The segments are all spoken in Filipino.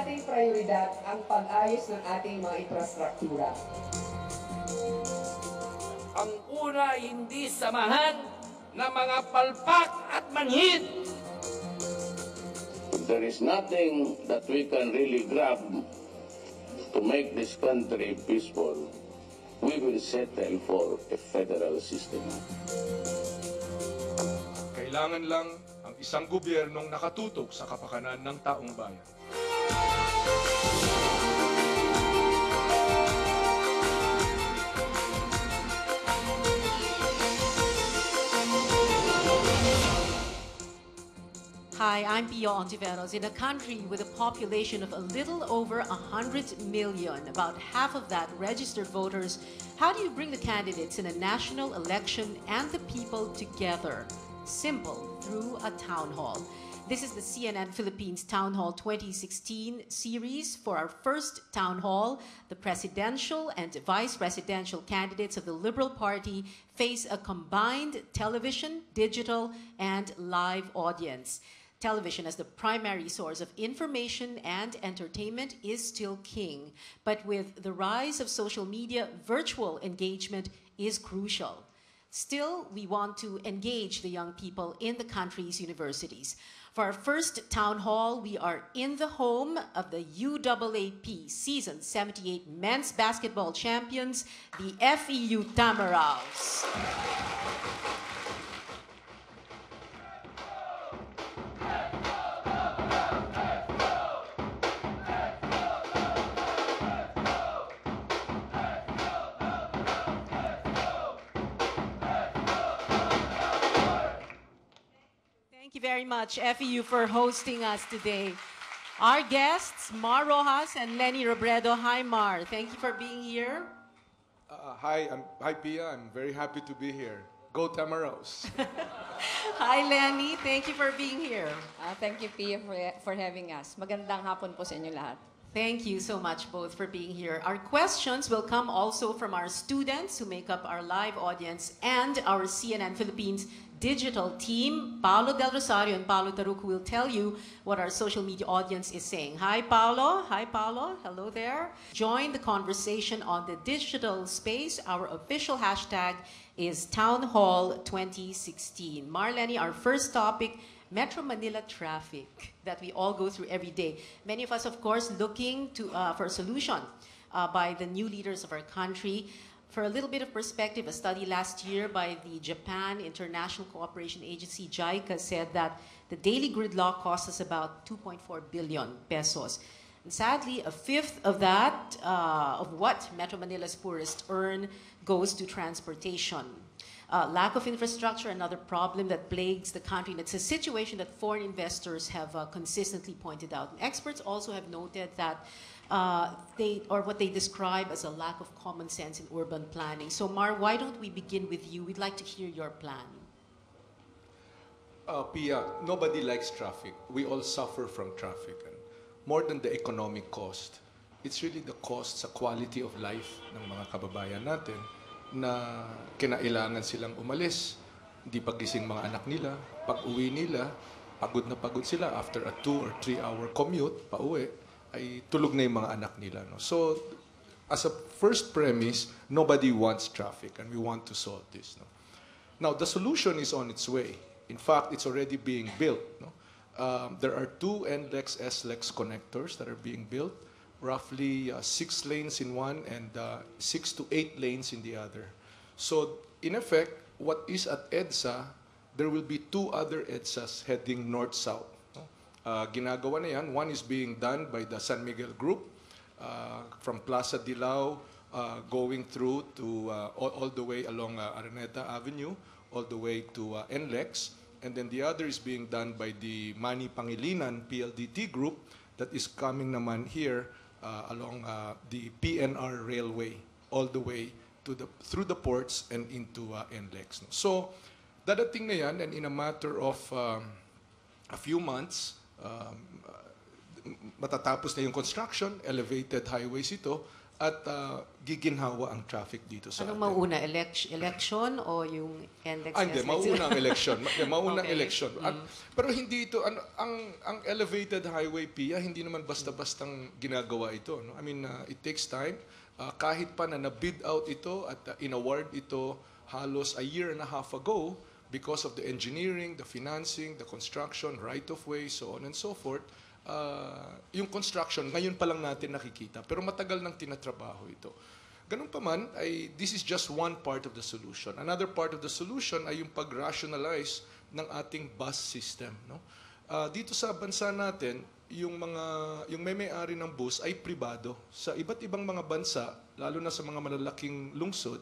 nating prioridad ang pag-ayos ng ating mga infrastruktura. Ang una, hindi samahan ng mga palpak at manhid. There is nothing that we can really grab to make this country peaceful. We will settle for a federal system. Kailangan lang ang isang gobyernong nakatutok sa kapakanan ng taong bayan. Hi, I'm Pio Ontiveros. In a country with a population of a little over 100 million, about half of that registered voters, how do you bring the candidates in a national election and the people together? Simple, through a town hall. This is the CNN Philippines Town Hall 2016 series. For our first town hall, the presidential and vice presidential candidates of the Liberal Party face a combined television, digital, and live audience. Television as the primary source of information and entertainment is still king. But with the rise of social media, virtual engagement is crucial. Still, we want to engage the young people in the country's universities. For our first town hall, we are in the home of the UAAP Season 78 men's basketball champions, the FEU Tamaraws. Thank you very much, FEU, for hosting us today. Our guests, Mar Rojas and Lenny Robredo. Hi, Mar. Thank you for being here. Hi, Pia. I'm very happy to be here. Go Tamaraws. Hi, Lenny. Thank you for being here. Thank you, Pia, for having us. Magandang hapon po sa inyo lahat. Thank you so much both for being here. Our questions will come also from our students who make up our live audience and our CNN Philippines digital team. Paolo Del Rosario and Paolo Taruco will tell you what our social media audience is saying. Hi, Paolo. Hi, Paolo. Hello there. Join the conversation on the digital space. Our official hashtag is Town Hall 2016. Marlene, our first topic, Metro Manila traffic that we all go through every day. Many of us, of course, looking for a solution by the new leaders of our country. For a little bit of perspective, a study last year by the Japan International Cooperation Agency, JICA, said that the daily gridlock costs us about 2.4 billion pesos. And sadly, a fifth of that, of what Metro Manila's poorest earn, goes to transportation. Lack of infrastructure, another problem that plagues the country. And it's a situation that foreign investors have consistently pointed out. And experts also have noted that what they describe as a lack of common sense in urban planning. So, Mar, why don't we begin with you? We'd like to hear your plan. Pia, nobody likes traffic. We all suffer from traffic. And more than the economic cost, it's really the cost sa quality of life ng mga kababayan natin na kinailangan silang umalis. Hindi pagising mga anak nila. Pag uwi nila, pagod na pagod sila after a 2 or 3 hour commute, pauwi, ay tulog na yung mga anak nila. No? So, as a first premise, nobody wants traffic and we want to solve this. No? Now, the solution is on its way. In fact, it's already being built. No? There are 2 NLEX SLEX connectors that are being built, roughly 6 lanes in one and 6 to 8 lanes in the other. So, in effect, what is at EDSA, there will be 2 other EDSAs heading north-south. Ginagawa na yan. One is being done by the San Miguel Group from Plaza Dilao going through to all the way along Araneta Avenue, all the way to NLEX. And then the other is being done by the Manny Pangilinan PLDT Group that is coming naman here along the PNR Railway, all the way to through the ports and into NLEX. So, dadating na yan, and in a matter of a few months, matatapos na yung construction, elevated highways ito, at giginhawa ang traffic dito sa Anong mauna, election o yung NLEX? hindi, mauna ang election. Mauna ang Okay. election. Pero hindi ito, ang elevated highway, Pia, hindi naman basta-bastang ginagawa ito. No? I mean, it takes time. Kahit pa na na-bid out ito at in-award ito halos a year and a half ago because of the engineering, the financing, the construction, right-of-way, so on and so forth, yung construction, ngayon pa lang natin nakikita. Pero matagal nang tinatrabaho ito. Ganun pa man, this is just one part of the solution. Another part of the solution ay yung pag-rationalize ng ating bus system. No? Dito sa bansa natin, yung may-ari ng bus ay pribado. Sa iba't ibang mga bansa, lalo na sa mga malalaking lungsod,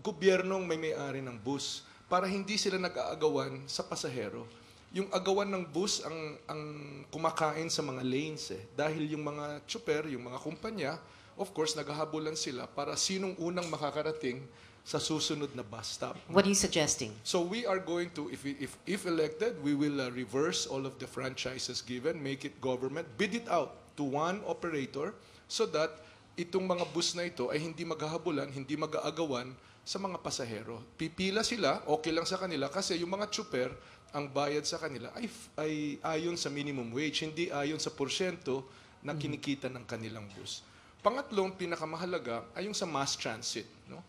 gobyernong may-ari ng bus para hindi sila nag-aagawan sa pasahero. Yung agawan ng bus ang kumakain sa mga lanes dahil yung mga tsuper, yung mga kumpanya, of course, naghahabulan sila para sinong unang makakarating sa susunod na bus stop. What are you suggesting? So we are going to, if elected, we will reverse all of the franchises given, make it government, bid it out to one operator so that itong mga bus na ito ay hindi maghahabulan, hindi mag-aagawan sa mga pasahero. Pipila sila, okay lang sa kanila kasi yung mga tsuper, ang bayad sa kanila ay ayon sa minimum wage, hindi ayon sa porsyento na kinikita ng kanilang bus. Pangatlong pinakamahalaga ay yung sa mass transit. No?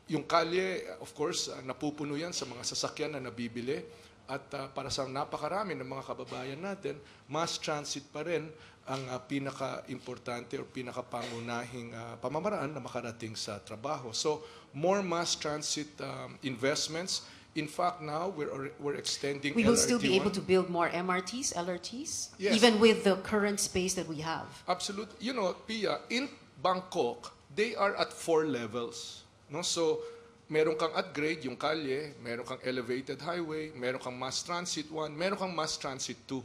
Yung kalye, of course, napupuno yan sa mga sasakyan na nabibili. At para sa napakarami ng mga kababayan natin, mass transit pa rin ang pinaka-importante o pinaka-pangunahing pamamaraan na makarating sa trabaho. So, more mass transit investments. In fact, now we're extending We will still LRT1. be able to build more MRTs, LRTs, Yes. even with the current space that we have. Absolutely. You know, Pia, in Bangkok, they are at 4 levels. No? So, meron kang at grade, yung kalye, meron kang elevated highway, meron kang mass transit 1, meron kang mass transit 2.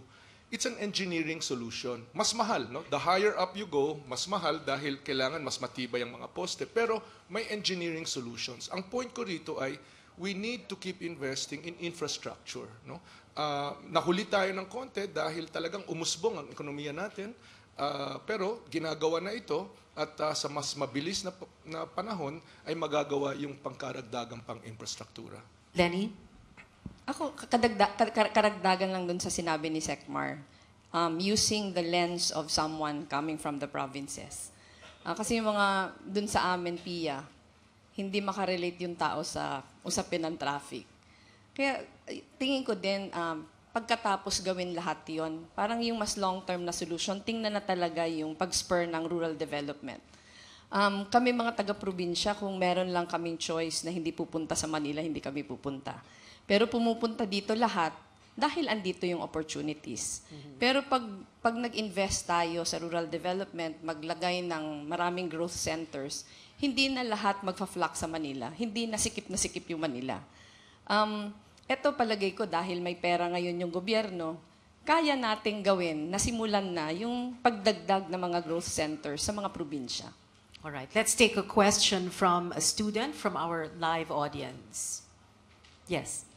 It's an engineering solution. Mas mahal, no? The higher up you go, mas mahal dahil kailangan mas matibay ang mga poste. Pero may engineering solutions. Ang point ko rito ay, we need to keep investing in infrastructure. No? Nahuli tayo ng konti dahil talagang umusbong ang ekonomiya natin, pero ginagawa na ito at sa mas mabilis na panahon ay magagawa yung pangkaragdagang pang-infrastruktura. Lenny? Ako, karagdagan lang dun sa sinabi ni Secmar, using the lens of someone coming from the provinces. Kasi yung mga dun sa amin, Pia, hindi makarelate yung tao sa usapin ng traffic. Kaya tingin ko din, pagkatapos gawin lahat yon, parang yung mas long-term na solution, tingnan na talaga yung pag-spur ng rural development. Kami mga taga-probinsya, kung meron lang kaming choice na hindi pupunta sa Manila, hindi kami pupunta. Pero pumupunta dito lahat dahil andito yung opportunities. Pero pag nag-invest tayo sa rural development, maglagay ng maraming growth centers, hindi na lahat magfa-flock sa Manila. Hindi nasikip yung Manila. Ito palagay ko dahil may pera ngayon yung gobyerno, kaya nating gawin, nasimulan na yung pagdagdag ng mga growth centers sa mga probinsya. All right, let's take a question from a student from our live audience. Yes.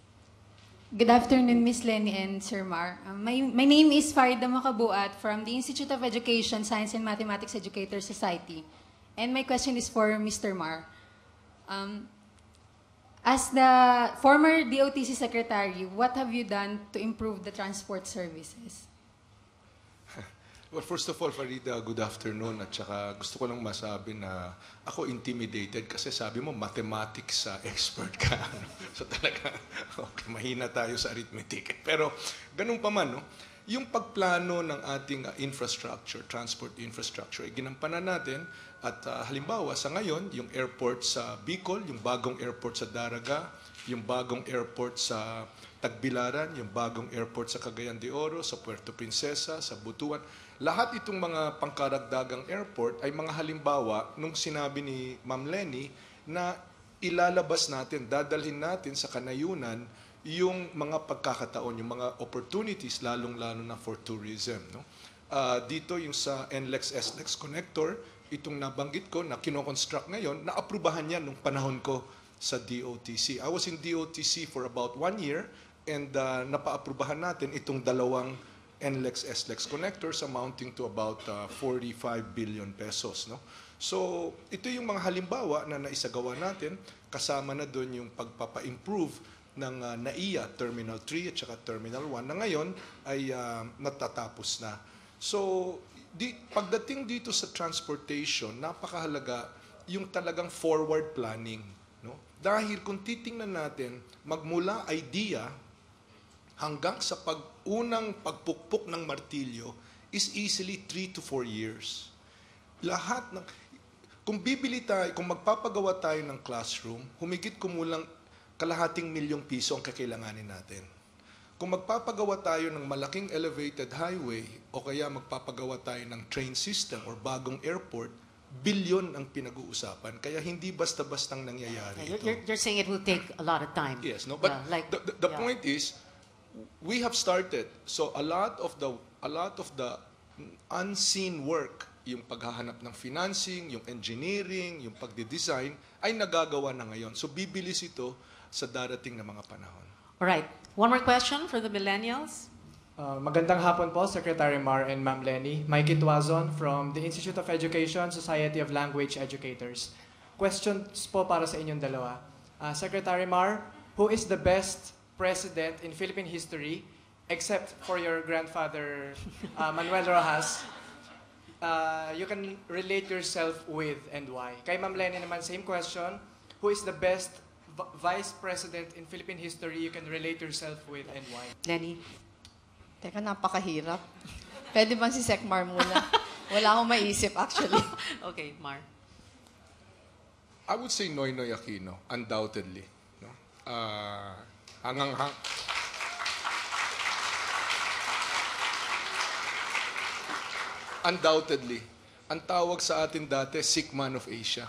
Good afternoon, Ms. Lenny and Sir Mar. My name is Farida Makabuat from the Institute of Education, Science and Mathematics Educators Society. And my question is for Mr. Mar. As the former DOTC Secretary, what have you done to improve the transport services? Well, first of all, Farida, good afternoon. At saka gusto ko lang masabi na ako intimidated kasi sabi mo mathematics expert ka. So talaga, okay, mahina tayo sa arithmetic. Pero ganun pa man, no? Yung pagplano ng ating infrastructure, transport infrastructure, ginampanan natin. At halimbawa, sa ngayon, yung airport sa Bicol, yung bagong airport sa Daraga, yung bagong airport sa Tagbilaran, yung bagong airport sa Cagayan de Oro, sa Puerto Princesa, sa Butuan. Lahat itong mga pangkaragdagang airport ay mga halimbawa nung sinabi ni Ma'am Lenny na ilalabas natin, dadalhin natin sa kanayunan yung mga pagkakataon, yung mga opportunities, lalong-lalo na for tourism. No? Dito yung sa NLEX-SLEX connector, itong nabanggit ko na kinoconstruct ngayon, naaprubahan yan nung panahon ko sa DOTC. I was in DOTC for about 1 year and napaaprubahan natin itong dalawang NLEX, SLEX connectors amounting to about 45 billion pesos. No? So ito yung mga halimbawa na naisagawa natin, kasama na doon yung pagpapa-improve ng NAIA Terminal 3 at saka Terminal 1 na ngayon ay natatapos na. So pagdating dito sa transportation, napakahalaga yung talagang forward planning. No? Dahil kung titingnan natin, magmula idea hanggang sa unang pagpukpok ng martilyo is easily 3 to 4 years. Lahat ng, kung bibili tayo, kung magpapagawa tayo ng classroom, humigit kumulang kalahating milyong piso ang kakailanganin natin. Kung magpapagawa tayo ng malaking elevated highway o kaya magpapagawa tayo ng train system or bagong airport, bilyon ang pinag-uusapan. Kaya hindi basta-bastang nangyayari ito. You're saying it will take a lot of time. Yes, no? But the yeah. point is, we have started. So a lot of the unseen work, yung paghahanap ng financing, yung engineering, yung pagde-design, ay nagagawa na ngayon. So bibilis ito sa darating na mga panahon. All right. One more question for the millennials. Magandang hapon po, Secretary Mar and Ma'am Lenny. Mikey Tuazon from the Institute of Education, Society of Language Educators. Questions po para sa inyong dalawa. Secretary Mar, who is the best president in Philippine history, except for your grandfather, Manuel Rojas? You can relate yourself with and why. Kay Ma'am Lenny naman, same question. Who is the best vice president in Philippine history you can relate yourself with and why? Lenny? Teka, napakahirap. Pwede bang si Secmar muna? Wala akong maisip, actually. Okay, Mar. I would say Noynoy Aquino, undoubtedly. No? Undoubtedly, ang tawag sa atin dati, sick man of Asia.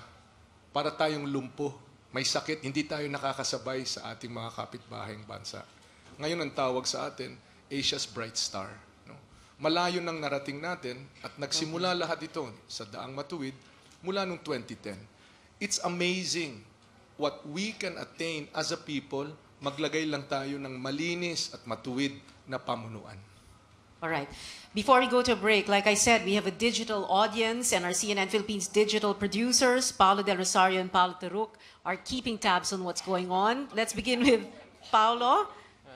Para tayong lumpo, may sakit, hindi tayo nakakasabay sa ating mga kapitbahing bansa. Ngayon ang tawag sa atin, Asia's Bright Star. No? Malayo nang narating natin at nagsimula lahat ito sa Daang Matuwid mula noong 2010. It's amazing what we can attain as a people, maglagay lang tayo ng malinis at matuwid na pamunuan. All right. Before we go to a break, like I said, we have a digital audience and our CNN Philippines digital producers, Paolo Del Rosario and Paolo Taruc, are keeping tabs on what's going on. Let's begin with Paolo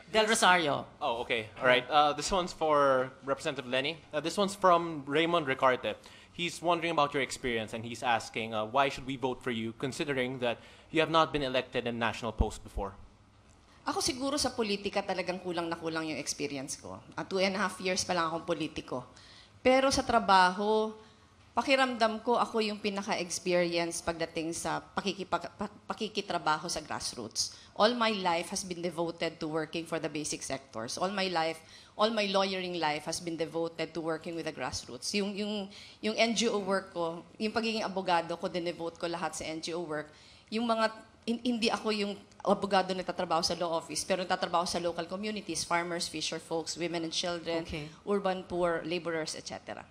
Del Rosario. Oh, okay. All right. This one's for Representative Lenny. This one's from Raymond Ricarte. He's wondering about your experience, and he's asking, why should we vote for you, considering that you have not been elected in national post before? Ako siguro sa politika talagang kulang na kulang yung experience ko. 2.5 years pa lang akong politiko. Pero sa trabaho, pakiramdam ko ako yung pinaka-experience pagdating sa pakikitrabaho sa grassroots. All my life has been devoted to working for the basic sectors. All my lawyering life has been devoted to working with the grassroots. Yung NGO work ko, yung pagiging abogado ko, dinevote ko lahat sa NGO work. Yung mga hindi ako yung abogado na nagtatrabaho sa law office, pero nagtatrabaho sa local communities, farmers, fisher folks, women and children, urban poor, laborers, etc.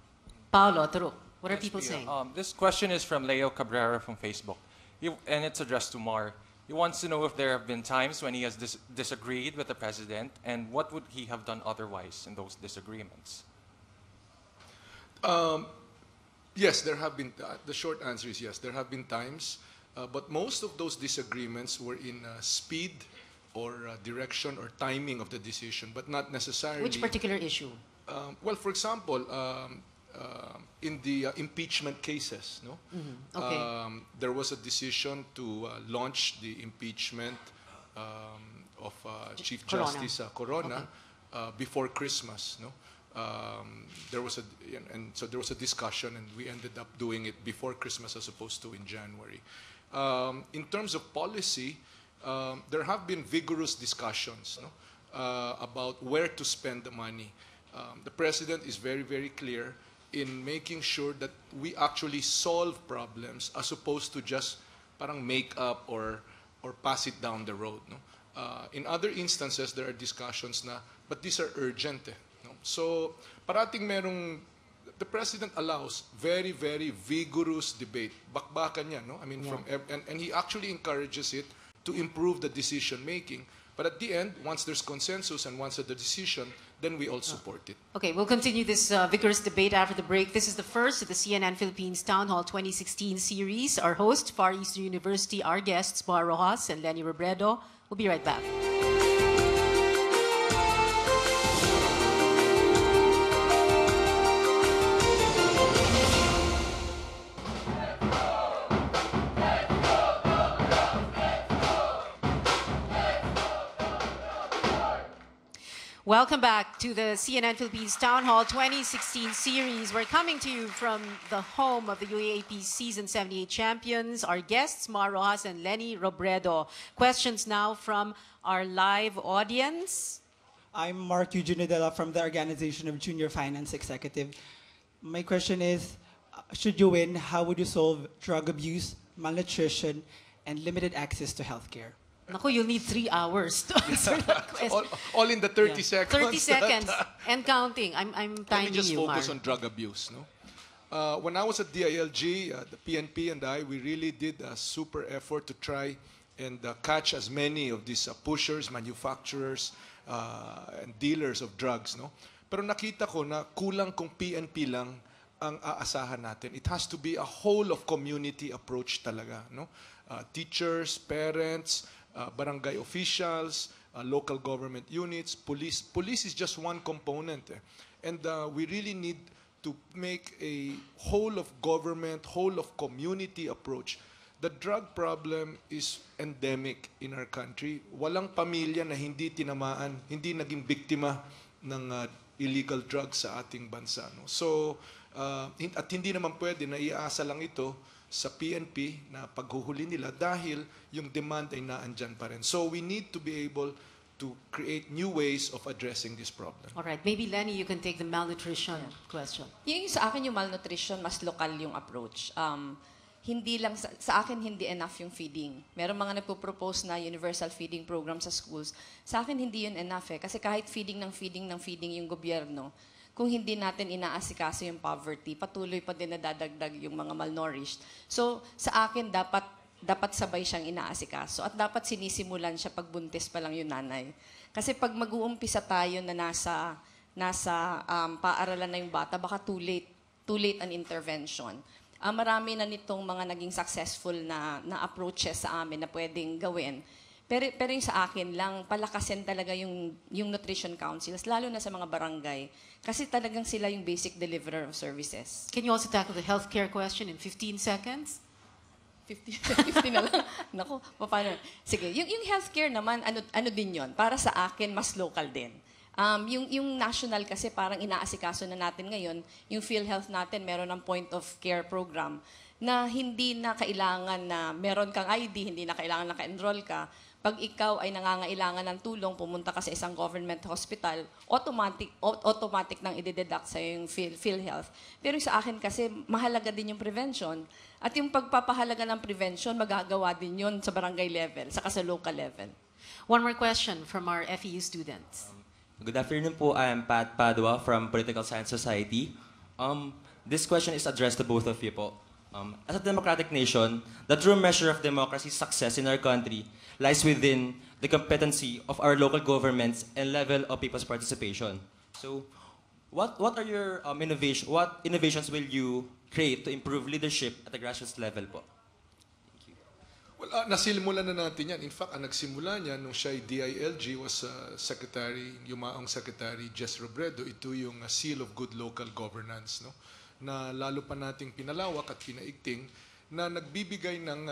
Paolo Taruc, what are people saying? This question is from Leo Cabrera from Facebook, and it's addressed to Mar. He wants to know if there have been times when he has disagreed with the president, and what would he have done otherwise in those disagreements? Yes, there have been. The short answer is yes. There have been times, but most of those disagreements were in speed or direction or timing of the decision, but not necessarily. Which particular issue? Well, for example, in the impeachment cases, no? Okay. There was a decision to launch the impeachment of Chief Corona. Justice Corona before Christmas, no? There was a discussion, and we ended up doing it before Christmas as opposed to in January. In terms of policy, there have been vigorous discussions, no? About where to spend the money. The president is very, very clear in making sure that we actually solve problems as opposed to just parang make up or pass it down the road. No? In other instances, there are discussions na, but these are urgent. No? So, parating the president allows very, very vigorous debate. Bakbakan niya, no? I mean, and he actually encourages it to improve the decision making. But at the end, once there's consensus and once the decision, then we all support it. Okay, we'll continue this vigorous debate after the break. This is the first of the CNN Philippines Town Hall 2016 series. Our host, Far Eastern University, our guests, Mar Rojas and Lenny Robredo. We'll be right back. Welcome back to the CNN Philippines Town Hall 2016 series. We're coming to you from the home of the UAAP Season 78 champions. Our guests, Mar Rojas and Lenny Robredo. Questions now from our live audience. I'm Mark Eugene Nadella from the Organization of Junior Finance Executive. My question is, should you win, how would you solve drug abuse, malnutrition, and limited access to healthcare? Naku, you'll need 3 hours to answer that question. all in the 30 seconds. 30 seconds and counting. I'm timing you, Let me just focus Mar. on drug abuse. No? When I was at DILG, the PNP and I, we really did a super effort to try and catch as many of these pushers, manufacturers, and dealers of drugs. No? Pero nakita ko na kulang kung PNP lang ang aasahan natin. It has to be a whole of community approach talaga. No? Teachers, parents, barangay officials, local government units, police. Police is just one component. And we really need to make a whole of government, whole of community approach. The drug problem is endemic in our country. Walang pamilya na hindi tinamaan, hindi naging biktima ng illegal drugs sa ating bansa. No? So, at hindi naman pwede na iasa lang ito sa PNP na paghuhuli nila dahil yung demand ay naandyan pa rin. So we need to be able to create new ways of addressing this problem. All right, maybe Lenny, you can take the malnutrition question. Yung sa akin yung malnutrition, mas lokal yung approach. Hindi lang, sa akin hindi enough yung feeding. Meron mga nagpo-propose na universal feeding program sa schools. Sa akin hindi yun enough Kasi kahit feeding yung gobyerno, kung hindi natin inaasikaso yung poverty, patuloy pa din nadadagdag yung mga malnourished. So, sa akin, dapat sabay siyang inaasikaso at dapat sinisimulan siya pag buntis pa lang yung nanay. Kasi pag mag-uumpisa tayo na nasa paaralan na yung bata, baka too late an intervention. Marami na nitong mga naging successful na approaches sa amin na pwedeng gawin. Pero yung sa akin lang, palakasin talaga yung nutrition councils, lalo na sa mga barangay. Kasi talagang sila yung basic deliverer of services. Can you also tackle the healthcare question in 15 seconds? 50 na lang. Naku, paano? Sige, yung healthcare naman, ano din yon? Para sa akin, mas local din. Yung national kasi parang inaasikaso na natin ngayon, yung PhilHealth natin, meron ng point of care program na hindi na kailangan na meron kang ID, hindi na kailangan naka-enroll ka. Pag ikaw ay nangangailangan ng tulong, pumunta ka sa isang government hospital, automatic nang i-deduct sa yung PhilHealth. Pero sa akin kasi, mahalaga din yung prevention. At yung pagpapahalaga ng prevention, magagawa din yun sa barangay level, saka sa local level. One more question from our FEU students. Good afternoon po. I'm Pat Padua from Political Science Society. This question is addressed to both of you po. As a democratic nation, the true measure of democracy's success in our country lies within the competency of our local governments and level of people's participation. So, what are your what innovations will you create to improve leadership at the grassroots level po? Thank you. Well, nasimulan na natin yan. In fact, ang nagsimula niya nung siya ay DILG was Secretary, yumaong Secretary Jess Robredo. Ito yung Seal of Good Local Governance, no? Na lalo pa nating pinalawak at pinaigting na nagbibigay ng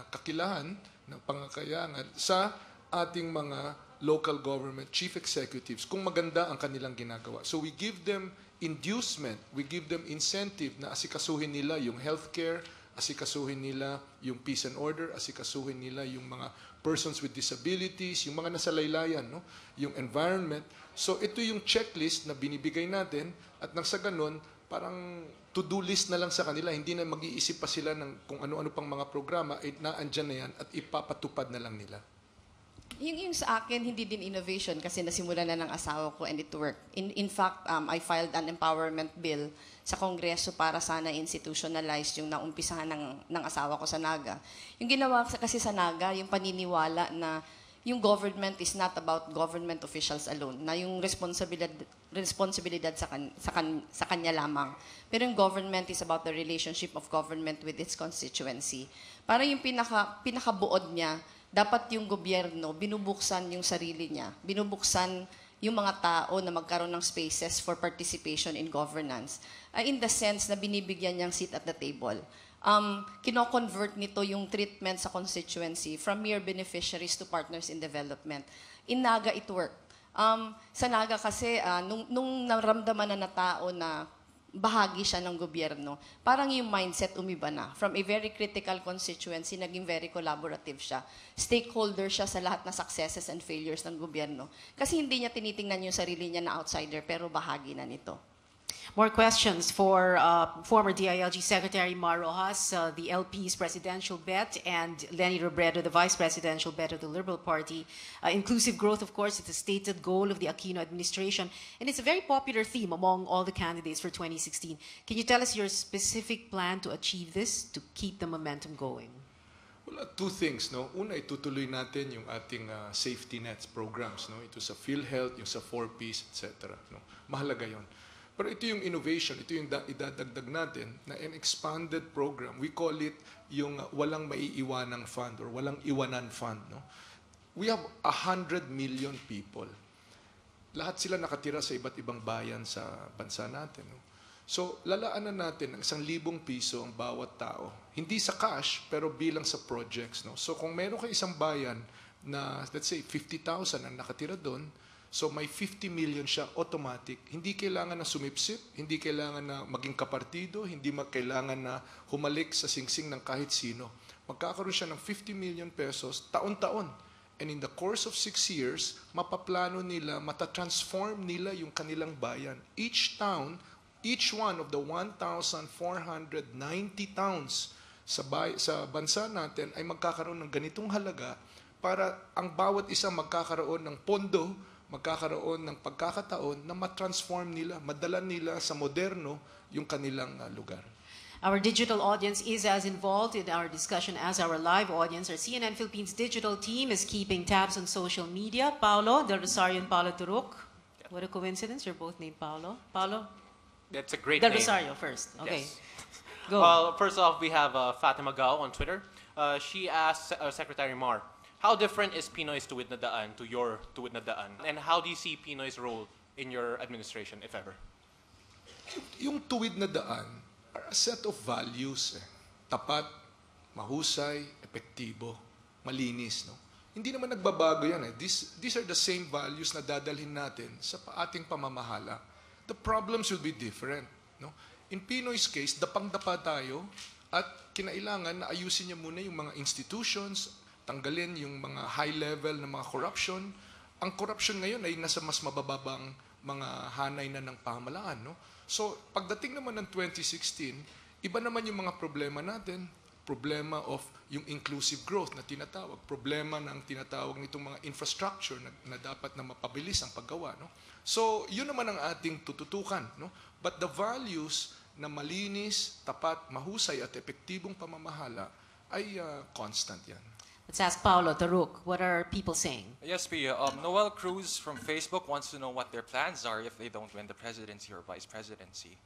kakilahan, ng pangakayangan sa ating mga local government chief executives kung maganda ang kanilang ginagawa. So we give them inducement, we give them incentive na asikasuhin nila yung healthcare, asikasuhin nila yung peace and order, asikasuhin nila yung mga persons with disabilities, yung mga nasa laylayan, no? Yung environment. So ito yung checklist na binibigay natin at nang sa ganun, parang to-do list na lang sa kanila. Hindi na mag-iisip pa sila ng kung ano-ano pang mga programa, naandyan na yan at ipapatupad na lang nila. Yung sa akin, hindi din innovation kasi nasimula na ng asawa ko and it worked. In fact, I filed an empowerment bill sa Kongreso para sana institutionalize yung naumpisahan ng asawa ko sa Naga. Yung ginawa kasi sa Naga, yung paniniwala na yung government is not about government officials alone, na yung responsibilidad sa kanya lamang. Pero yung government is about the relationship of government with its constituency. Para yung pinakabuod niya, dapat yung gobyerno, binubuksan yung sarili niya, binubuksan yung mga tao na magkaroon ng spaces for participation in governance. In the sense na binibigyan niyang seat at the table. Kino-convert nito yung treatment sa constituency from mere beneficiaries to partners in development. In Naga, it worked. Sa Naga kasi, nung naramdaman na tao na bahagi siya ng gobyerno, parang yung mindset umiba na. From a very critical constituency, naging very collaborative siya. Stakeholder siya sa lahat na successes and failures ng gobyerno. Kasi hindi niya tinitingnan yung sarili niya na outsider, pero bahagi na nito. More questions for former DILG Secretary Mar Rojas, the LP's presidential bet, and Lenny Robredo, the vice presidential bet of the Liberal Party. Inclusive growth, of course, is a stated goal of the Aquino administration, and it's a very popular theme among all the candidates for 2016. Can you tell us your specific plan to achieve this, to keep the momentum going? Well, two things, no? Una, itutuloy natin yung ating safety nets programs, no? Ito sa PhilHealth, yung sa 4Ps, etc. No? Mahalaga yon. Pero ito yung innovation, ito yung idadagdag natin na an expanded program. We call it yung walang maiiwanang fund or walang iwanan fund. No? We have 100 million people. Lahat sila nakatira sa iba't ibang bayan sa bansa natin. No? So, lalaanan natin ng 1,000 piso ang bawat tao. Hindi sa cash, pero bilang sa projects. No? So, kung meron kayo isang bayan na, let's say, 50,000 ang nakatira doon, so may 50 million siya automatic. Hindi kailangan na sumipsip, hindi kailangan na maging kapartido, hindi kailangan na humalik sa singsing ng kahit sino. Magkakaroon siya ng 50 million pesos taon-taon. And in the course of 6 years, mapaplano nila, matatransform nila yung kanilang bayan. Each town, each one of the 1,490 towns sa bansa natin ay magkakaroon ng ganitong halaga para ang bawat isa magkakaroon ng pondo, magkakaroon ng pagkakataon na matransform nila, madala nila sa moderno yung kanilang lugar. Our digital audience is as involved in our discussion as our live audience. Our CNN Philippines digital team is keeping tabs on social media. Paulo Del Rosario and Paulo Turok. What a coincidence, you're both named Paulo. Paulo? That's a great Del name. Rosario first. Okay. Yes. Go. First off, we have Fatima Gao on Twitter. She asked Secretary Mar, how different is Pinoy's Tuwid na Daan to your Tuwid na Daan? And how do you see Pinoy's role in your administration, if ever? Yung Tuwid na Daan are a set of values. Tapat, mahusay, epektibo, malinis. No? Hindi naman nagbabago yan. These are the same values na dadalhin natin sa ating pamamahala. The problems will be different. No? In Pinoy's case, dapang-dapa tayo at kinailangan na ayusin niya muna yung mga institutions, tanggalin yung mga high level na mga corruption. Ang corruption ngayon ay nasa mas mabababang mga hanay na ng pamahalaan. No? So, pagdating naman ng 2016, iba naman yung mga problema natin. Problema of yung inclusive growth na tinatawag. Problema ng tinatawag nitong mga infrastructure na dapat na mapabilis ang paggawa. No? So, yun naman ang ating tututukan. No? But the values na malinis, tapat, mahusay at epektibong pamamahala ay constant yan. Let's ask Paulo Turok. What are people saying? Yes, Pia. Noel Cruz from Facebook wants to know what their plans are if they don't win the presidency or vice presidency.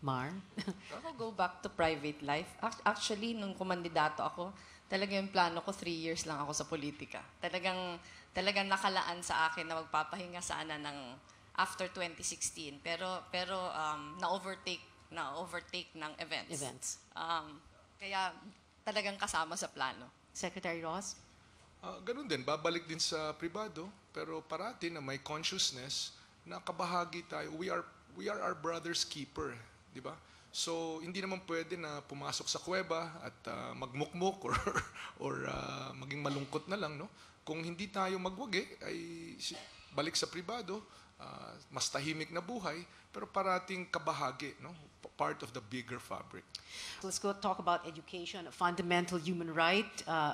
Mar? Ako go back to private life. Actually, nung kumandidato ako, talaga yung plano ko 3 years lang ako sa politika. Talagang nakalaan sa akin na magpapahinga sana ng after 2016. Pero na-overtake ng events. Kaya talagang kasama sa plano. Secretary Ross? Ganun din, babalik din sa pribado, pero parati na may consciousness na kabahagi tayo. We are our brother's keeper, di ba? So, hindi naman pwede na pumasok sa kuweba at magmukmuk or maging malungkot na lang, no? Kung hindi tayo magwagi, ay balik sa pribado, mas tahimik na buhay, pero parating kabahagi, no? Part of the bigger fabric. Let's go talk about education, a fundamental human right.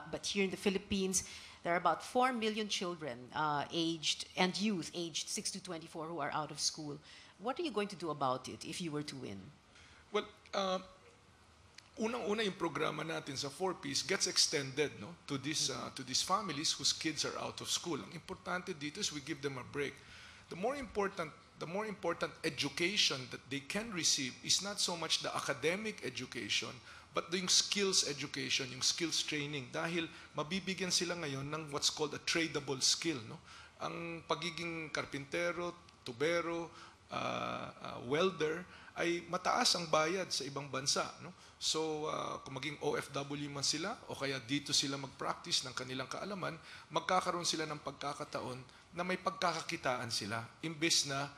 But here in the Philippines, there are about 4 million children and youth aged 6 to 24 who are out of school. What are you going to do about it if you were to win? Well, unang-una yung programa natin sa 4Ps gets extended, no, to these families whose kids are out of school. Ang importante dito is we give them a break. The more important education that they can receive is not so much the academic education, but yung skills education, yung skills training. Dahil mabibigyan sila ngayon ng what's called a tradable skill. No? Ang pagiging karpintero, tubero, welder, ay mataas ang bayad sa ibang bansa. No? So, kung maging OFW man sila, o kaya dito sila mag-practice ng kanilang kaalaman, magkakaroon sila ng pagkakataon na may pagkakakitaan sila, imbes na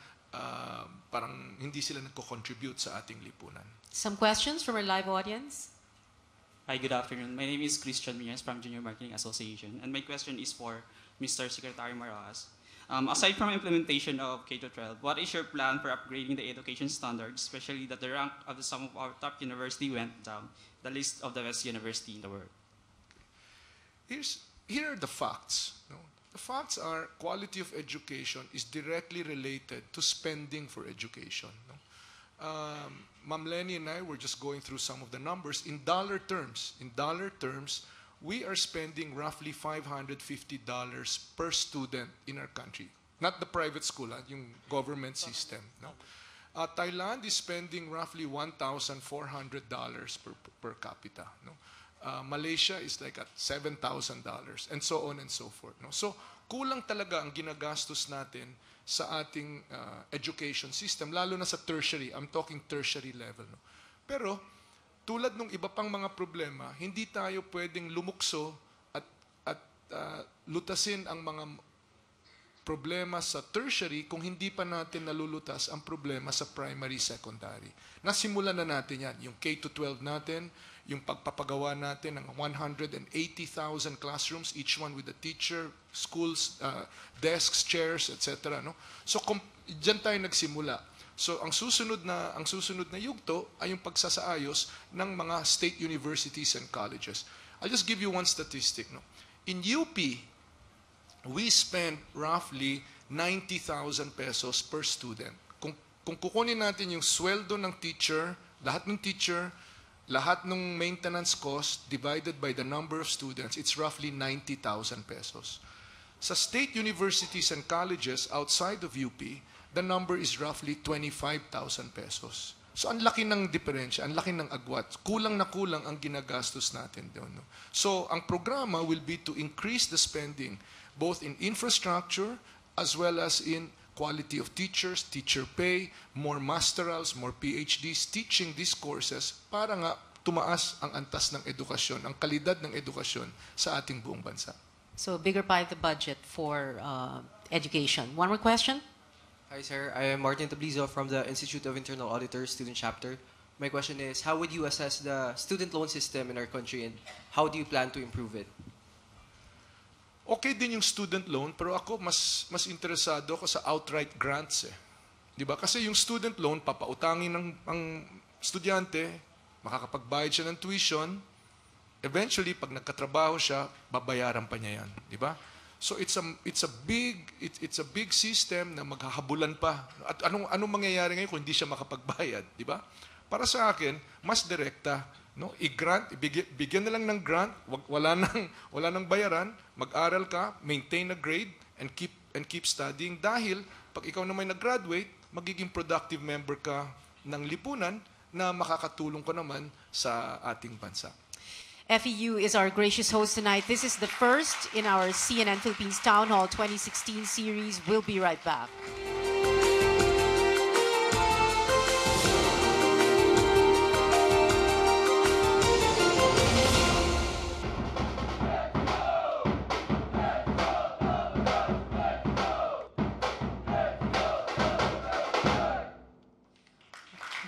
parang hindi sila nagko-contribute sa ating lipunan. Some questions from our live audience? Hi, good afternoon. My name is Christian Minas from Junior Marketing Association, and my question is for Mr. Secretary Marojas. Aside from implementation of K-12, what is your plan for upgrading the education standards, especially that the rank of some of our top university went down, the list of the best university in the world? Here are the facts. No? The facts are quality of education is directly related to spending for education. No? Ma'am Lenny and I were just going through some of the numbers. In dollar terms, we are spending roughly $550 per student in our country. Not the private school, yung government system. No? Thailand is spending roughly $1,400 per capita. No? Malaysia is like at $7,000 and so on and so forth. No? So kulang talaga ang ginagastos natin sa ating education system, lalo na sa tertiary. I'm talking tertiary level. No? Pero tulad ng iba pang mga problema, hindi tayo pwedeng lumukso at lutasin ang mga problema sa tertiary kung hindi pa natin nalulutas ang problema sa primary, secondary. Nasimulan na natin yan. Yung K-12 natin, yung pagpapagawa natin ng 180,000 classrooms, each one with a teacher, schools, desks, chairs, etc. No? So, dyan tayo nagsimula. So, ang susunod na yugto ay yung pagsasaayos ng mga state universities and colleges. I'll just give you one statistic. No? In UP, we spend roughly 90,000 pesos per student. Kung kukunin natin yung sweldo ng teacher, lahat ng maintenance cost divided by the number of students, it's roughly 90,000 pesos. Sa state universities and colleges outside of UP, the number is roughly 25,000 pesos. So ang laki ng diferensya, ang laki ng agwat. Kulang na kulang ang ginagastos natin doon. No? So ang programa will be to increase the spending both in infrastructure as well as in quality of teachers, teacher pay, more masterals, more PhDs teaching these courses para nga tumaas ang antas ng edukasyon, ang kalidad ng edukasyon sa ating buong bansa. So bigger pie the budget for education. One more question? Hi, sir. I am Martin Tablizo from the Institute of Internal Auditors Student Chapter. My question is, how would you assess the student loan system in our country and how do you plan to improve it? Okay din yung student loan, pero ako mas interesado ako sa outright grants. 'Di ba? Kasi yung student loan, papautangin ang estudyante, makakapagbayad siya ng tuition, eventually pag nagkatrabaho siya, babayaran pa niya 'yan, 'di ba? So it's a big system na maghahabulan pa. At anong mangyayari ngayon kung hindi siya makapagbayad, 'di ba? Para sa akin, mas direkta, no? I-grant, bigyan na lang ng grant, wala nang bayaran, mag-aral ka, maintain a grade and keep studying dahil pag ikaw na may nag-graduate, magiging productive member ka ng lipunan na makakatulong ko naman sa ating bansa. FEU is our gracious host tonight. This is the first in our CNN Philippines Town Hall 2016 series. We'll be right back.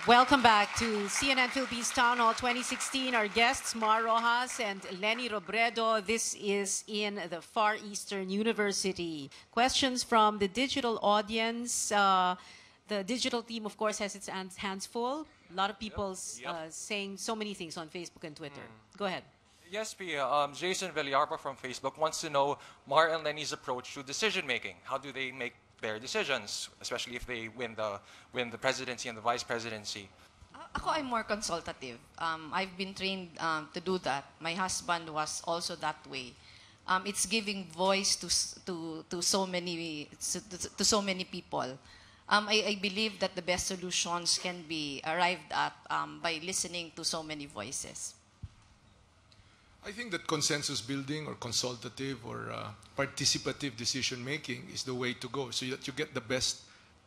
Welcome back to CNN Philippines Town Hall 2016. Our guests, Mar Rojas and Lenny Robredo. This is in the Far Eastern University. Questions from the digital audience. The digital team, of course, has its hands full. A lot of people saying so many things on Facebook and Twitter. Go ahead. Yes, Pia. Jason Villarpa from Facebook wants to know Mar and Lenny's approach to decision-making. How do they make their decisions, especially if they win the presidency and the vice presidency? Ako I'm more consultative. I've been trained to do that. My husband was also that way. It's giving voice to so many people. I believe that the best solutions can be arrived at by listening to so many voices. I think that consensus building or consultative or participative decision making is the way to go, so that you get the best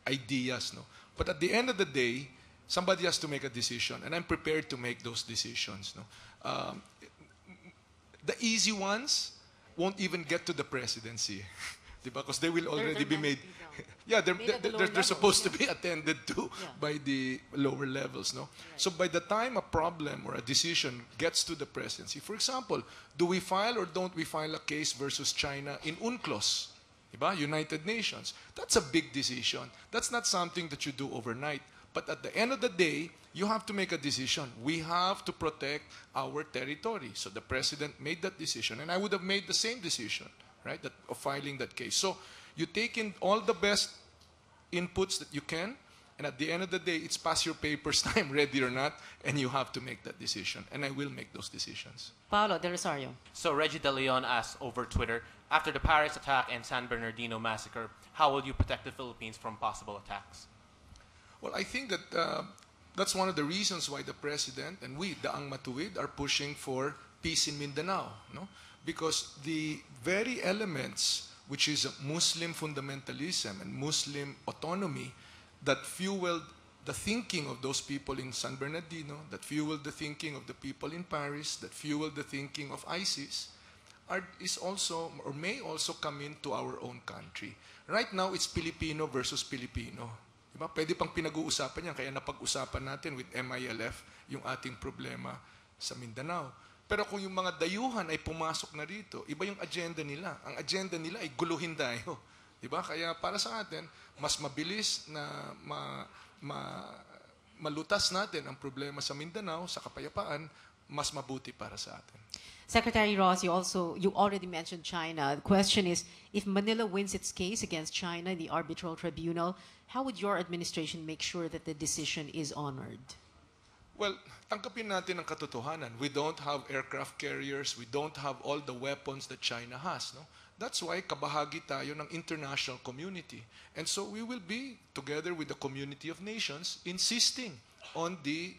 ideas. No? But at the end of the day, somebody has to make a decision, and I'm prepared to make those decisions. No? The easy ones won't even get to the presidency. Because they will already be made. Yeah, they're supposed to be attended to by the lower levels, no? So by the time a problem or a decision gets to the presidency, for example, do we file or don't we file a case versus China in UNCLOS, United Nations? That's a big decision. That's not something that you do overnight. But at the end of the day, you have to make a decision. We have to protect our territory. So the president made that decision, and I would have made the same decision, right, of filing that case. So you take in all the best inputs that you can, and at the end of the day, it's pass your papers time, ready or not, and you have to make that decision. And I will make those decisions. Paolo Del Rosario. So Reggie De Leon asked over Twitter, after the Paris attack and San Bernardino massacre, how will you protect the Philippines from possible attacks? Well, I think that that's one of the reasons why the president and we, Daang Matuwid, are pushing for peace in Mindanao, no? Because the very elements, which is Muslim fundamentalism and Muslim autonomy, that fueled the thinking of those people in San Bernardino, that fueled the thinking of the people in Paris, that fueled the thinking of ISIS, is also, or may also come into our own country. Right now, it's Filipino versus Filipino. Diba? Pwede pang pinag-uusapan yan, kaya napag-usapan natin with MILF yung ating problema sa Mindanao. Pero kung yung mga dayuhan ay pumasok na rito, iba yung agenda nila. Ang agenda nila ay guluhin tayo. Diba? Kaya para sa atin, mas mabilis na malutas natin ang problema sa Mindanao, sa kapayapaan, mas mabuti para sa atin. Secretary Ross, you already mentioned China. The question is, if Manila wins its case against China in the arbitral tribunal, how would your administration make sure that the decision is honored? Well, tangkapin natin ang katotohanan. We don't have aircraft carriers. We don't have all the weapons that China has. No? That's why kabahagi tayo ng international community. And so we will be, together with the community of nations, insisting on the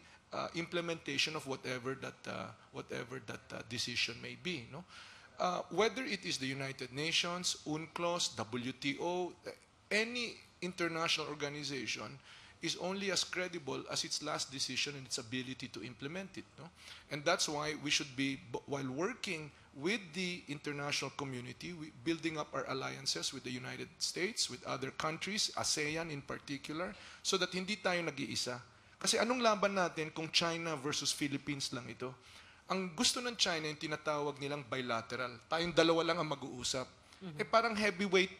implementation of whatever that decision may be. No? Whether it is the United Nations, UNCLOS, WTO, any international organization is only as credible as its last decision and its ability to implement it. No? And that's why we should be, while working with the international community, building up our alliances with the United States, with other countries, ASEAN in particular, so that hindi tayo nag-iisa. Kasi anong laban natin kung China versus Philippines lang ito? Ang gusto ng China yung tinatawag nilang bilateral. Tayong dalawa lang ang mag-uusap. Eh parang heavyweight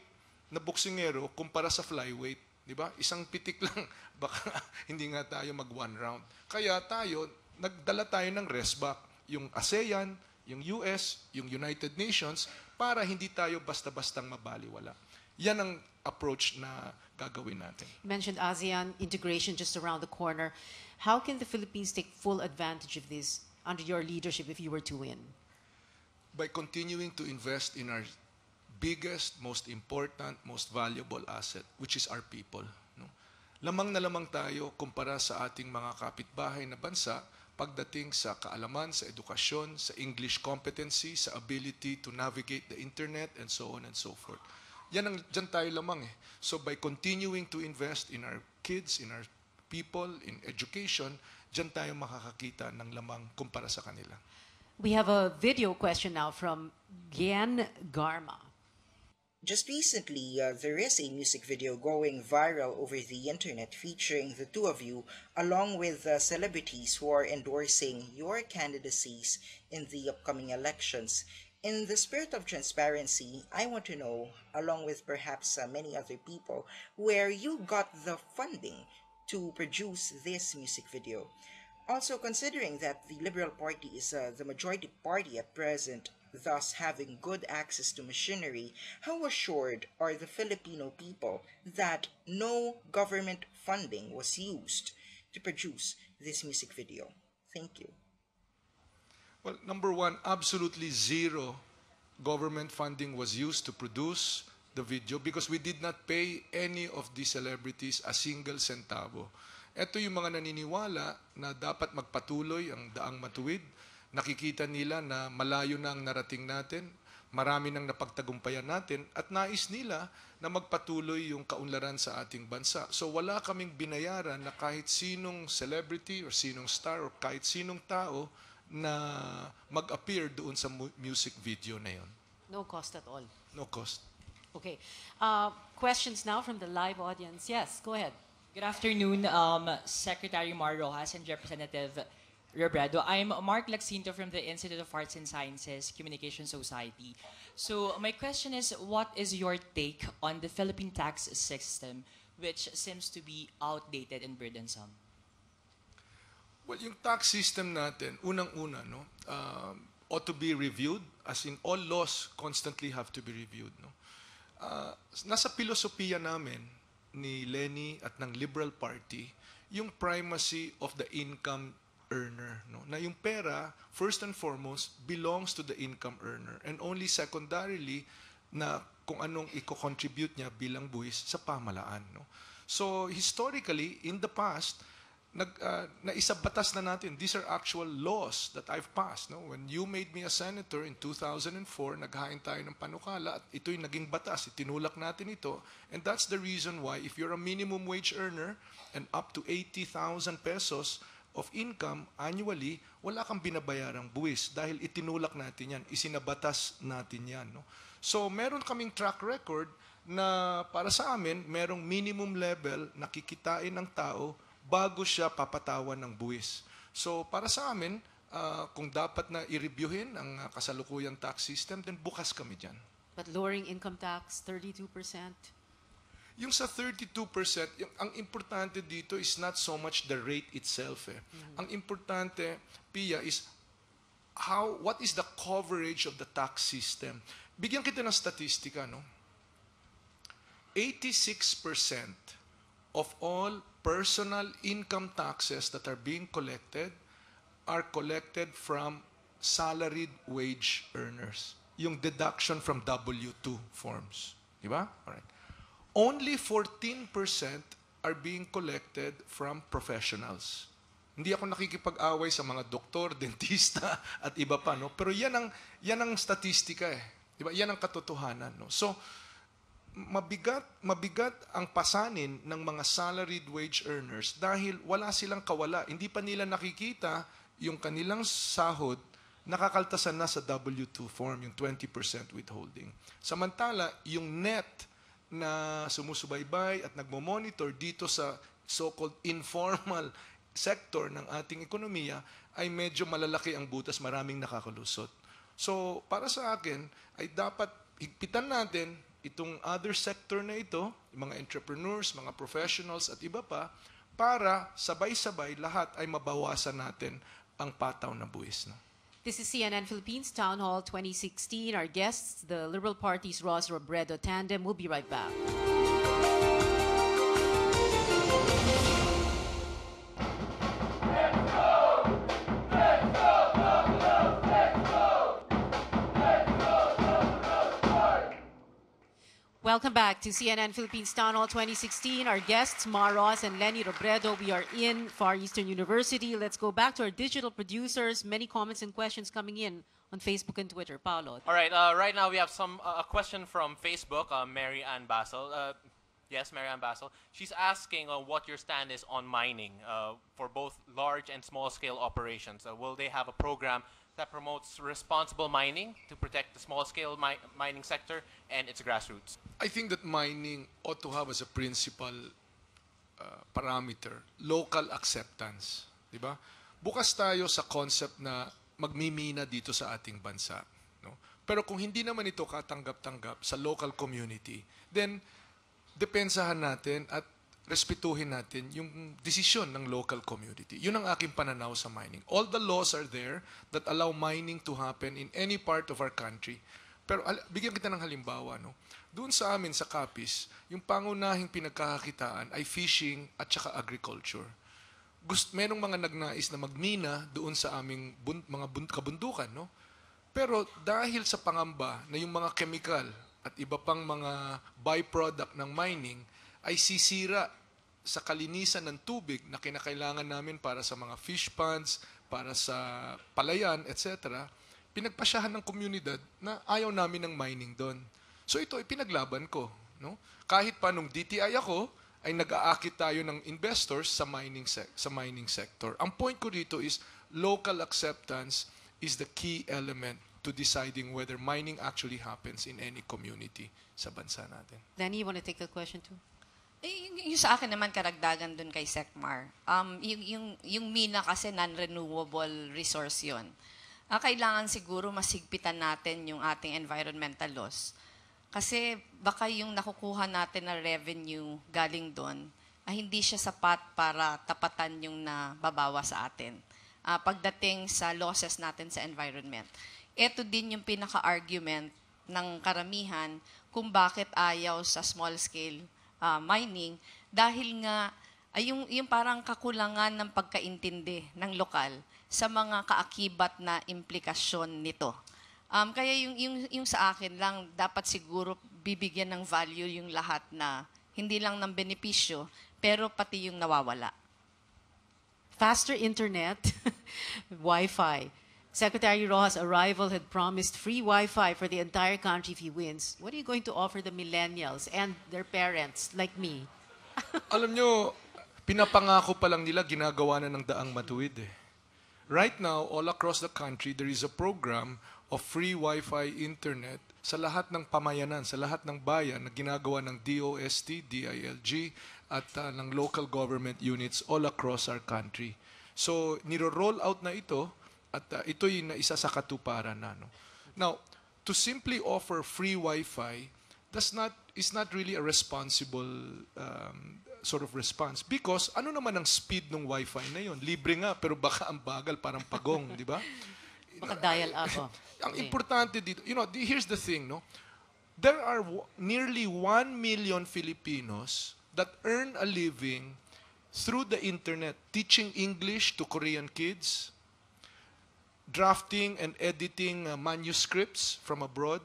na boksingero kumpara sa flyweight. Diba? Isang pitik lang, baka hindi nga tayo mag one round. Kaya tayo, nagdala tayo ng resback. Yung ASEAN, yung US, yung United Nations, para hindi tayo basta-bastang mabaliwala. Yan ang approach na gagawin natin. You mentioned ASEAN integration just around the corner. How can the Philippines take full advantage of this under your leadership if you were to win? By continuing to invest in our biggest, most important, most valuable asset, which is our people. No? Lamang na lamang tayo kumpara sa ating mga kapitbahay na bansa pagdating sa kaalaman, sa edukasyon, sa English competency, sa ability to navigate the internet, and so on and so forth. Dyan tayo lamang eh. So by continuing to invest in our kids, in our people, in education, dyan tayo makakakita ng lamang kumpara sa kanila. We have a video question now from Gian Garma. Just recently, there is a music video going viral over the internet featuring the two of you, along with celebrities who are endorsing your candidacies in the upcoming elections. In the spirit of transparency, I want to know, along with perhaps many other people, where you got the funding to produce this music video. Also, considering that the Liberal Party is the majority party at present, thus having good access to machinery, how assured are the Filipino people that no government funding was used to produce this music video? Thank you. Well, number one, absolutely zero government funding was used to produce the video because we did not pay any of these celebrities a single centavo. Ito yung mga naniniwala na dapat magpatuloy ang daang matuwid. Nakikita nila na malayo na ang narating natin, marami nang napagtagumpayan natin, at nais nila na magpatuloy yung kaunlaran sa ating bansa. So wala kaming binayaran na kahit sinong celebrity or sinong star or kahit sinong tao na mag-appear doon sa music video na yon. No cost at all. No cost. Okay. Questions now from the live audience. Yes, go ahead. Good afternoon, Secretary Mar Rojas and Representative Robredo. I'm Mark Laxinto from the Institute of Arts and Sciences Communication Society. So my question is, what is your take on the Philippine tax system, which seems to be outdated and burdensome? Well, yung tax system natin, unang-una, no, ought to be reviewed, as in all laws constantly have to be reviewed. No? Nasa filosofiya namin ni Lenny at ng Liberal Party yung primacy of the income earner, no? Na yung pera first and foremost belongs to the income earner and only secondarily na kung anong i-contribute niya bilang buwis sa pamalaan, no? So historically in the past naisabatas na natin. These are actual laws that I've passed. No? When you made me a senator in 2004, naghain tayo ng panukala at ito'y naging batas. Itinulak natin ito. And that's the reason why if you're a minimum wage earner and up to 80,000 pesos of income annually, wala kang binabayarang buwis dahil itinulak natin yan. Isinabatas natin yan. No? So meron kaming track record na para sa amin, merong minimum level na kikitain ng tao bago siya papatawan ng buwis. So, para sa amin, kung dapat na i-reviewin ang kasalukuyang tax system, then bukas kami dyan. But lowering income tax, 32%? Yung sa 32%, ang importante dito is not so much the rate itself. Ang importante, Pia, is what is the coverage of the tax system? Bigyan kita ng statistika, no? 86% of all personal income taxes that are being collected from salaried wage earners. Yung deduction from W-2 forms. Diba? Alright. Only 14% are being collected from professionals. Hindi ako nakikipag-away sa mga doktor, dentista, at iba pa, no? Pero yan ang statistika eh. Diba? Yan ang katotohanan, no? So, mabigat ang pasanin ng mga salaried wage earners dahil wala silang kawala. Hindi pa nila nakikita yung kanilang sahod nakakaltasan na sa W-2 form, yung 20% withholding. Samantala, yung net na sumusubaybay at nagmo-monitor dito sa so-called informal sector ng ating ekonomiya ay medyo malalaki ang butas, maraming nakakalusot. So, para sa akin, ay dapat higpitan natin itong other sector na ito, yung mga entrepreneurs, mga professionals at iba pa, para sabay-sabay lahat ay mabawasan natin ang pataw na buwis. No? This is CNN Philippines Town Hall 2016. Our guests, the Liberal Party's Ross Robredo tandem. We'll be right back. Welcome back to CNN Philippines Town Hall 2016. Our guests, Mar Ross and Lenny Robredo. We are in Far Eastern University. Let's go back to our digital producers. Many comments and questions coming in on Facebook and Twitter. Paolo. All right. Right now we have a question from Facebook. Mary Ann Basel. Yes, Mary Ann Basel. She's asking what your stand is on mining for both large and small-scale operations. Will they have a program that promotes responsible mining to protect the small-scale mining sector and its grassroots? I think that mining ought to have as a principal parameter local acceptance. Diba? Bukas tayo sa concept na magmimina dito sa ating bansa. No? Pero kung hindi naman ito katanggap-tanggap sa local community, then depensahan natin at respetuhin natin yung desisyon ng local community. Yun ang aking pananaw sa mining. All the laws are there that allow mining to happen in any part of our country. Pero bigyan kita ng halimbawa, no? Doon sa amin sa Capiz, yung pangunahing pinagkakakitaan ay fishing at saka agriculture. merong mga nagnais na magmina doon sa aming kabundukan, no? Pero dahil sa pangamba na yung mga chemical at iba pang mga byproduct ng mining ay sisira sa kalinisan ng tubig na kinakailangan namin para sa mga fish ponds, para sa palayan, etc., pinagpasyahan ng komunidad na ayaw namin ng mining doon. So ito ay pinaglaban ko. No? Kahit pa nung DTI ako, ay nag-aakit tayo ng investors sa mining sector. Ang point ko dito is local acceptance is the key element to deciding whether mining actually happens in any community sa bansa natin. Lenny, you want to take the question too? Yung sa akin naman karagdagan dun kay Secmar. Yung mina kasi non-renewable resource yun. Kailangan siguro masigpitan natin yung ating environmental laws. Kasi baka yung nakukuha natin na revenue galing doon, hindi siya sapat para tapatan yung nababawa sa atin. Pagdating sa losses natin sa environment. Ito din yung pinaka-argument ng karamihan kung bakit ayaw sa small-scale mining dahil nga yung parang kakulangan ng pagkaintindi ng lokal sa mga kaakibat na implikasyon nito. Kaya yung sa akin lang, dapat siguro bibigyan ng value yung lahat na hindi lang ng benepisyo, pero pati yung nawawala. Faster internet, Wi-Fi. Secretary Rojas' arrival had promised free Wi-Fi for the entire country if he wins. What are you going to offer the millennials and their parents like me? Alam nyo, pinapangako pa lang nila, ginagawa na ng daang matuwid eh. Right now, all across the country, there is a program of free Wi-Fi internet sa lahat ng pamayanan, sa lahat ng bayan na ginagawa ng DOST, DILG, at ng local government units all across our country. So, niro-roll out na ito at ito'y na isa sa katuparan na. No? Now, to simply offer free Wi-Fi is not really a responsible sort of response because ano naman ang speed ng Wi-Fi na yon? Libre nga, pero baka ang bagal, parang pagong, di ba? Baka dial up. Ang importante dito, here's the thing, no? There are nearly 1 million Filipinos that earn a living through the internet, teaching English to Korean kids, drafting and editing manuscripts from abroad,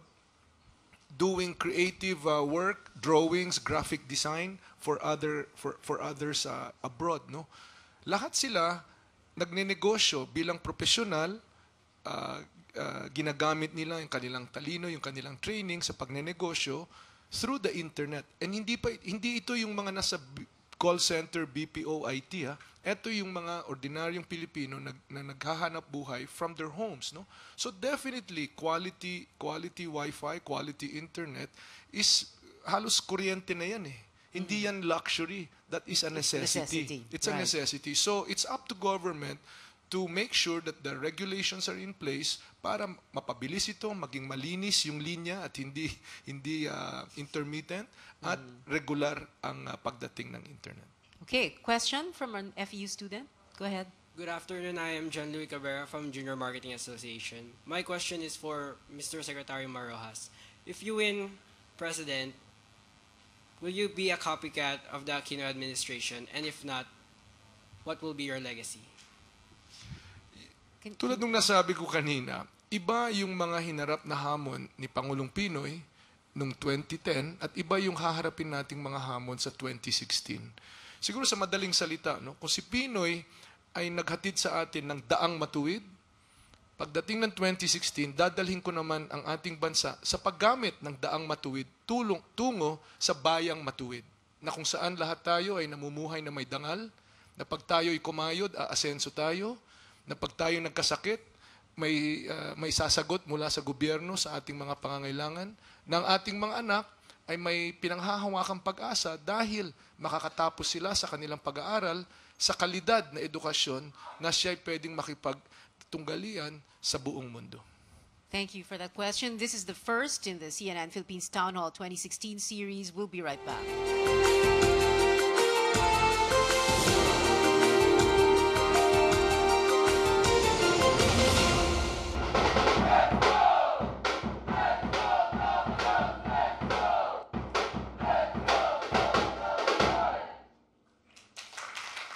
doing creative work, drawings, graphic design for others abroad, no? Lahat sila nagnenegosyo bilang profesional. Ginagamit nila yung kanilang talino, yung kanilang training sa pagnenegosyo through the internet. And hindi ito yung mga nasa call center, BPO, IT. Ito yung mga ordinaryong Pilipino na naghahanap buhay from their homes. No? So definitely, quality Wi-Fi, quality internet is halos kuryente na yan eh. Hindi yan luxury. That is a necessity. It's a necessity. So it's up to government to make sure that the regulations are in place para mapabilis ito, maging malinis yung linya at hindi intermittent at regular ang pagdating ng internet. Okay, question from an FEU student. Go ahead. Good afternoon. I am John Louis Cabrera from Junior Marketing Association. My question is for Mr. Secretary Mar Rojas. If you win president, will you be a copycat of the Aquino administration? And if not, what will be your legacy? Tulad nung nasabi ko kanina, iba yung mga hinarap na hamon ni Pangulong Pinoy noong 2010 at iba yung haharapin nating mga hamon sa 2016. Siguro sa madaling salita, no? Kung si Pinoy ay naghatid sa atin ng daang matuwid, pagdating ng 2016, dadalhin ko naman ang ating bansa sa paggamit ng daang matuwid tungo sa bayang matuwid, na kung saan lahat tayo ay namumuhay na may dangal, na pag tayo'y kumayod, aasenso tayo, na pag tayo nagkasakit, may sasagot mula sa gobyerno sa ating mga pangangailangan, na ang ating mga anak ay may pinanghahawakang pag-asa dahil makakatapos sila sa kanilang pag-aaral sa kalidad na edukasyon na siya'y pwedeng makipagtunggalian sa buong mundo. Thank you for that question. This is the first in the CNN Philippines Town Hall 2016 series. We'll be right back.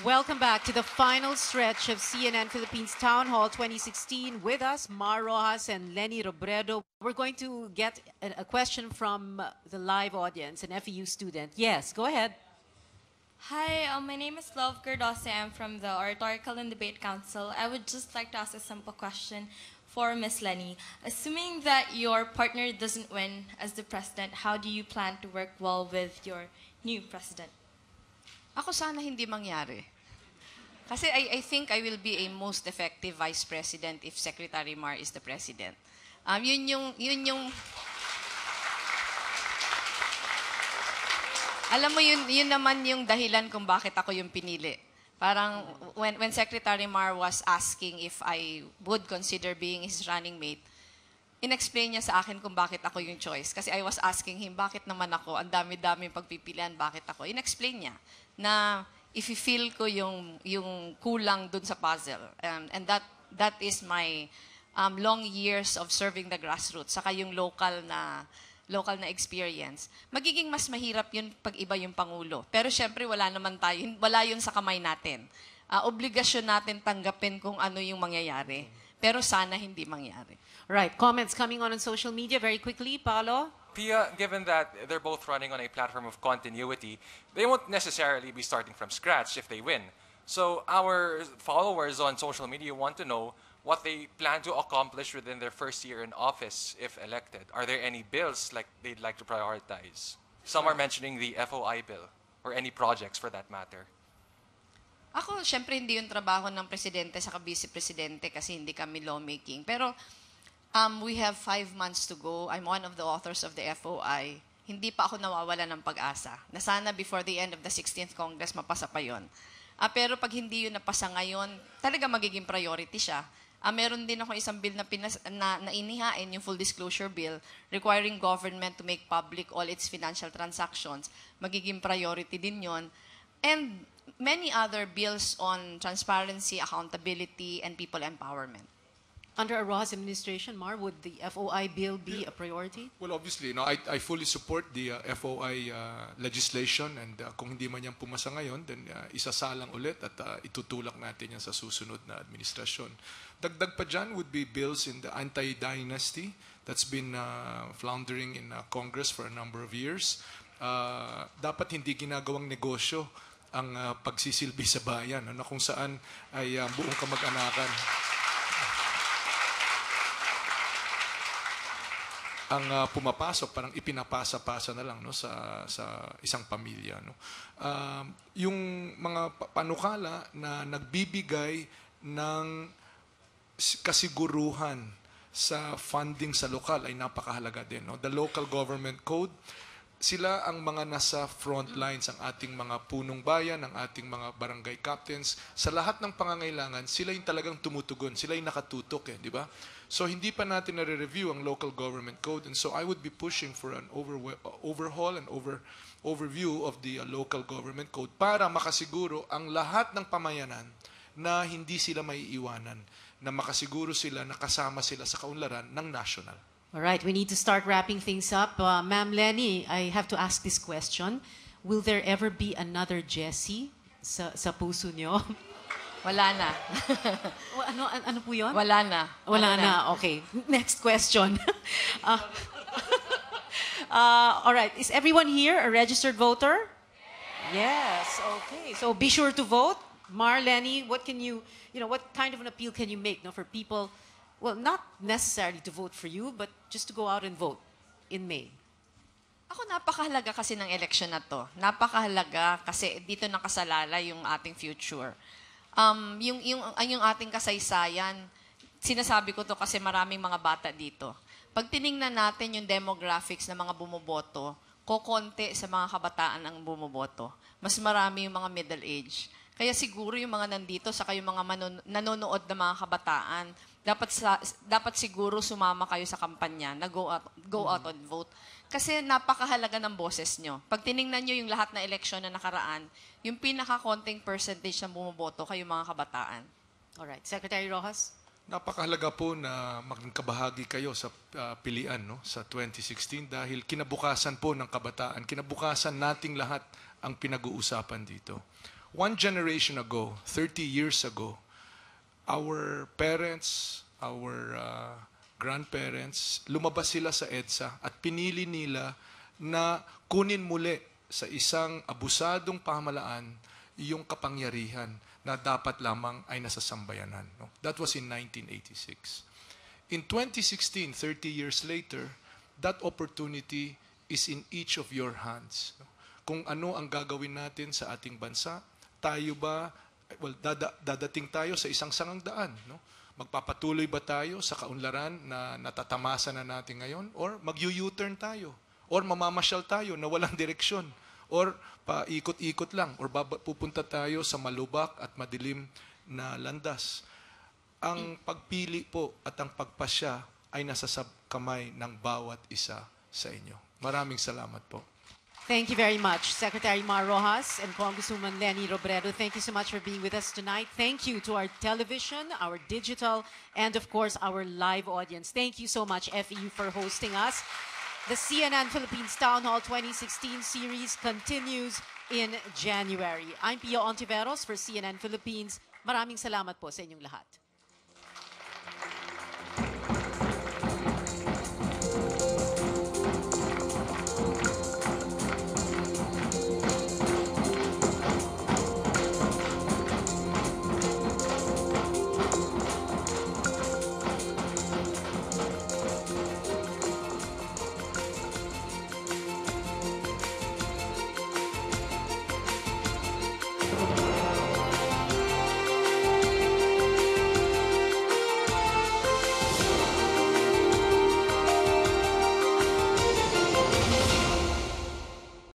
Welcome welcome back to the final stretch of CNN Philippines Town Hall 2016. With us, Mar Rojas and Lenny Robredo. We're going to get a question from the live audience, an FEU student. Yes, go ahead. Hi, my name is Love Gerdose. I'm from the Oratorical and Debate Council. I would just like to ask a simple question for Ms. Lenny. Assuming that your partner doesn't win as the president, how do you plan to work well with your new president? Ako sana hindi mangyari. Kasi I think I will be a most effective vice president if Secretary Mar is the president. Yun yung alam mo yun naman yung dahilan kung bakit ako yung pinili. Parang when Secretary Mar was asking if I would consider being his running mate, inexplain niya sa akin kung bakit ako yung choice. Kasi I was asking him, bakit naman ako? Ang dami-dami pagpipilian, bakit ako? Inexplain niya na if you feel ko yung kulang dun sa puzzle. And that is my long years of serving the grassroots, saka yung local na experience. Magiging mas mahirap yun pag iba yung Pangulo. Pero syempre wala yun sa kamay natin. Obligasyon natin tanggapin kung ano yung mangyayari. Pero sana hindi mangyari. Right, comments coming on social media very quickly. Paolo? Pia, given that they're both running on a platform of continuity, they won't necessarily be starting from scratch if they win. So our followers on social media want to know what they plan to accomplish within their first year in office if elected. Are there any bills they'd like to prioritize? Some are mentioning the FOI bill, or any projects for that matter. Ako, syempre hindi yung trabaho ng presidente sa vice-presidente kasi hindi kami lawmaking. Pero we have 5 months to go. I'm one of the authors of the FOI. Hindi pa ako nawawala ng pag-asa na sana before the end of the 16th Congress mapasa pa yun. Pero pag hindi yun napasa ngayon, talaga magiging priority siya. Meron din ako isang bill na inihain, yung full disclosure bill, requiring government to make public all its financial transactions. Magiging priority din yun. And many other bills on transparency, accountability, and people empowerment. Under a Rojas administration, Mar, would the FOI bill be a priority? Well, obviously, I fully support the FOI legislation, and kung hindi man yan pumasa ngayon, then isasalang ulit at itutulak natin yan sa susunod na administrasyon. Dagdag pa dyan would be bills in the anti-dynasty that's been floundering in Congress for a number of years. Dapat hindi ginagawang negosyo ang pagsisilbi sa bayan, na kung saan ay buong kamag-anakan ang pumapasok, parang ipinapasa-pasa na lang, no, sa isang pamilya. No? Yung mga panukala na nagbibigay ng kasiguruhan sa funding sa lokal ay napakahalaga din. No? The local government code, sila ang mga nasa front lines, ang ating mga punong bayan, ang ating mga barangay captains. Sa lahat ng pangangailangan, sila yung talagang tumutugon, sila yung nakatutok, di ba? So hindi pa natin nare-review ang local government code, and so I would be pushing for an overhaul and overview of the local government code para makasiguro ang lahat ng pamayanan na hindi sila maiiwanan, na makasiguro sila na kasama sila sa kaunlaran ng national. All right, we need to start wrapping things up. Ma'am Lenny, I have to ask this question. Will there ever be another Jessie sa puso nyo? Wala na. Ano po yun? Wala na. Wala na. Okay. Next question. All right. Is everyone here a registered voter? Yes. Okay. So be sure to vote. Mar, Lenny, what kind of an appeal can you make, no, for people, well, not necessarily to vote for you, but just to go out and vote in May? Ako, napakahalaga kasi ng election na to. Napakahalaga kasi dito nakasalala yung ating future. Yung ating kasaysayan, sinasabi ko to kasi maraming mga bata dito. Pag tiningnan natin yung demographics ng mga bumoboto, kokonti sa mga kabataan ang bumoboto. Mas marami yung mga middle age. Kaya siguro yung mga nandito, saka yung mga nanonood na mga kabataan, dapat siguro sumama kayo sa kampanya na go out and vote. Kasi napakahalaga ng boses nyo. Pag tiningnan nyo yung lahat na eleksyon na nakaraan, yung pinaka-konting percentage na bumoboto kayo mga kabataan. Alright. Secretary Rojas? Napakahalaga po na maging kabahagi kayo sa pilian, no, sa 2016 dahil kinabukasan po ng kabataan, kinabukasan nating lahat ang pinag-uusapan dito. one generation ago, 30 years ago, our parents, our grandparents, lumabas sila sa EDSA at pinili nila na kunin muli sa isang abusadong pamahalaan yung kapangyarihan na dapat lamang ay nasa sambayanan. No? That was in 1986. In 2016, 30 years later, that opportunity is in each of your hands. No? Kung ano ang gagawin natin sa ating bansa, tayo ba, well, dadating tayo sa isang sangangdaan. No? Magpapatuloy ba tayo sa kaunlaran na natatamasa na natin ngayon? Or mag-U-turn tayo? Or mamamasyal tayo na walang direksyon? Or paikot-ikot lang? Or pupunta tayo sa malubak at madilim na landas? Ang pagpili po at ang pagpasya ay nasa kamay ng bawat isa sa inyo. Maraming salamat po. Thank you very much, Secretary Mar Rojas and Congresswoman Leni Robredo. Thank you so much for being with us tonight. Thank you to our television, our digital, and of course, our live audience. Thank you so much, FEU, for hosting us. The CNN Philippines Town Hall 2016 series continues in January. I'm Pio Ontiveros for CNN Philippines. Maraming salamat po sa inyong lahat.